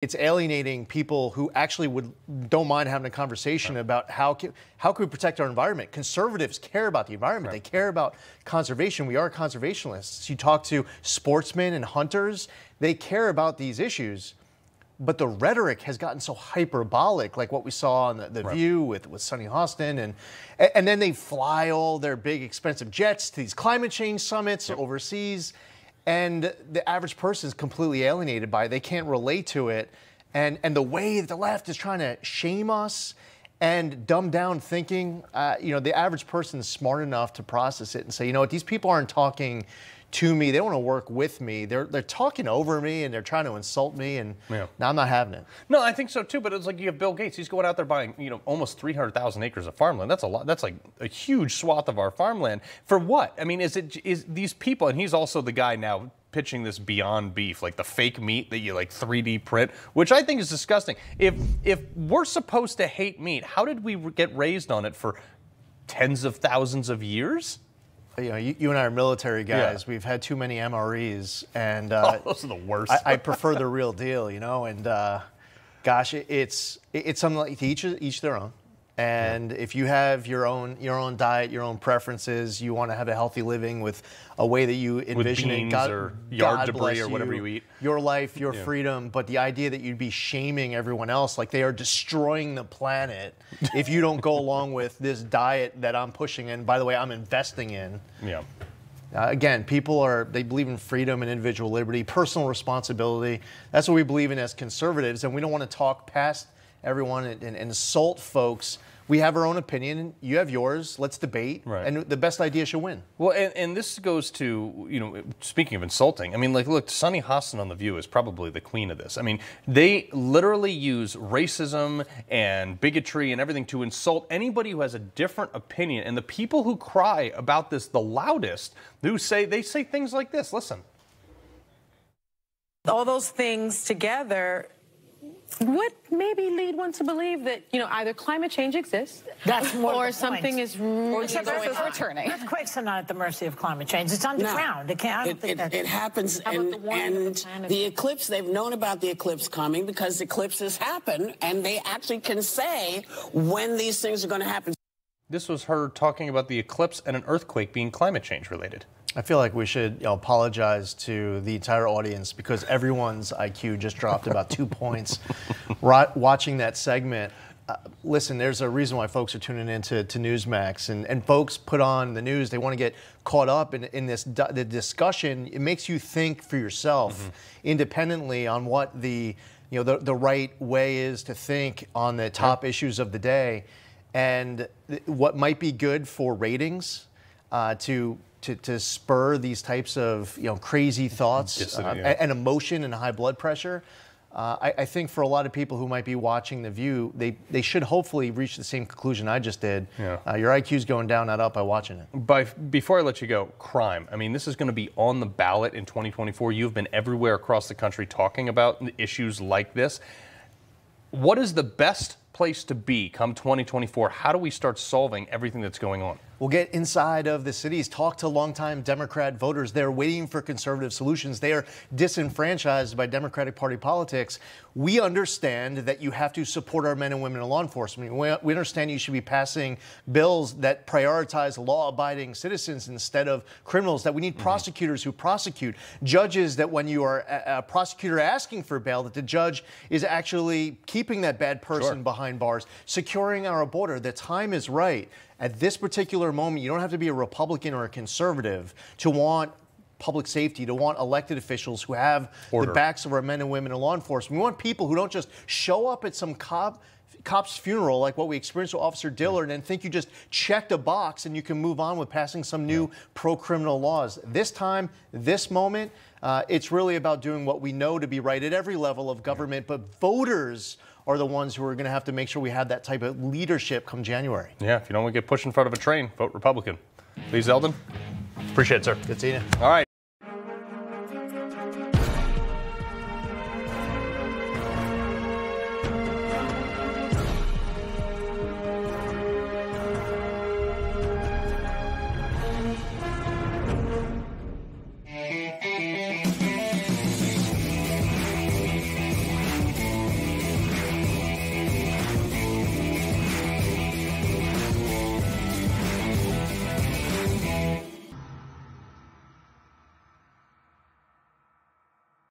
It's alienating people who actually don't mind having a conversation about how can we protect our environment. Conservatives care about the environment. They care about conservation. We are conservationists. You talk to sportsmen and hunters, they care about these issues. But the rhetoric has gotten so hyperbolic, like what we saw on the View with Sunny Hostin, and then they fly all their big expensive jets to these climate change summits overseas. And the average person is completely alienated by it. They can't relate to it. And the way that the left is trying to shame us and dumb down thinking, the average person is smart enough to process it and say, you know what, these people aren't talking to me. They don't want to work with me. They're talking over me and they're trying to insult me. And now I'm not having it. No, I think so too. But it's like you have Bill Gates. He's going out there buying, almost 300,000 acres of farmland. That's a lot. That's like a huge swath of our farmland. For what? I mean, is these people? And he's also the guy now pitching this Beyond Beef, like the fake meat that you like 3D print, which I think is disgusting. If we're supposed to hate meat, how did we get raised on it for tens of thousands of years? You and I are military guys. Yeah. We've had too many MREs, and those are the worst. I prefer the real deal, and gosh, it's something like each their own. And if you have your own diet, your own preferences, you want to have a healthy living with a way that you envision it, God, or yard debris or whatever you eat, your life, your freedom. But the idea that you'd be shaming everyone else, like they are destroying the planet, if you don't go along with this diet that I'm pushing in. By the way, I'm investing in. Yeah. Again, they believe in freedom and individual liberty, personal responsibility. That's what we believe in as conservatives, and we don't want to talk past everyone and insult folks. We have our own opinion. You have yours. Let's debate. Right. And the best idea should win. Well, and this goes to, speaking of insulting, I mean, like, look, Sunny Hostin on The View is probably the queen of this. I mean, they literally use racism and bigotry and everything to insult anybody who has a different opinion. And the people who cry about this the loudest, they say things like this. Listen. All those things together would maybe lead one to believe that, either climate change exists, or something is returning. Earthquakes are not at the mercy of climate change. It's underground. It happens, and the eclipse, they've known about the eclipse coming because eclipses happen, and they actually can say when these things are going to happen. This was her talking about the eclipse and an earthquake being climate change related. I feel like we should apologize to the entire audience because everyone's IQ just dropped about 2 points watching that segment. Listen, there's a reason why folks are tuning into Newsmax, and folks put on the news. They want to get caught up in the discussion. It makes you think for yourself independently on what the right way is to think on the top issues of the day, and what might be good for ratings to spur these types of crazy thoughts and emotion and high blood pressure. I think for a lot of people who might be watching The View, they should hopefully reach the same conclusion I just did. Yeah. Your IQ's going down, not up by watching it. Before I let you go, crime. I mean, this is going to be on the ballot in 2024. You've been everywhere across the country talking about issues like this. What is the best place to be come 2024? How do we start solving everything that's going on? We'll get inside of the cities, talk to longtime Democrat voters. They're waiting for conservative solutions. They are disenfranchised by Democratic Party politics. We understand that you have to support our men and women in law enforcement. We understand you should be passing bills that prioritize law-abiding citizens instead of criminals, that we need prosecutors who prosecute, judges that when you are a prosecutor asking for bail, that the judge is actually keeping that bad person behind bars, securing our border. The time is right. At this particular moment, you don't have to be a Republican or a conservative to want public safety, to want elected officials who have the backs of our men and women in law enforcement. We want people who don't just show up at some cop's funeral like what we experienced with Officer Dillard and then think you just checked a box and you can move on with passing some new pro-criminal laws. This time, this moment, it's really about doing what we know to be right at every level of government, but voters are the ones who are going to have to make sure we have that type of leadership come January. Yeah, if you don't want to get pushed in front of a train, vote Republican. Lee Zeldin, appreciate it, sir. Good seeing you. All right.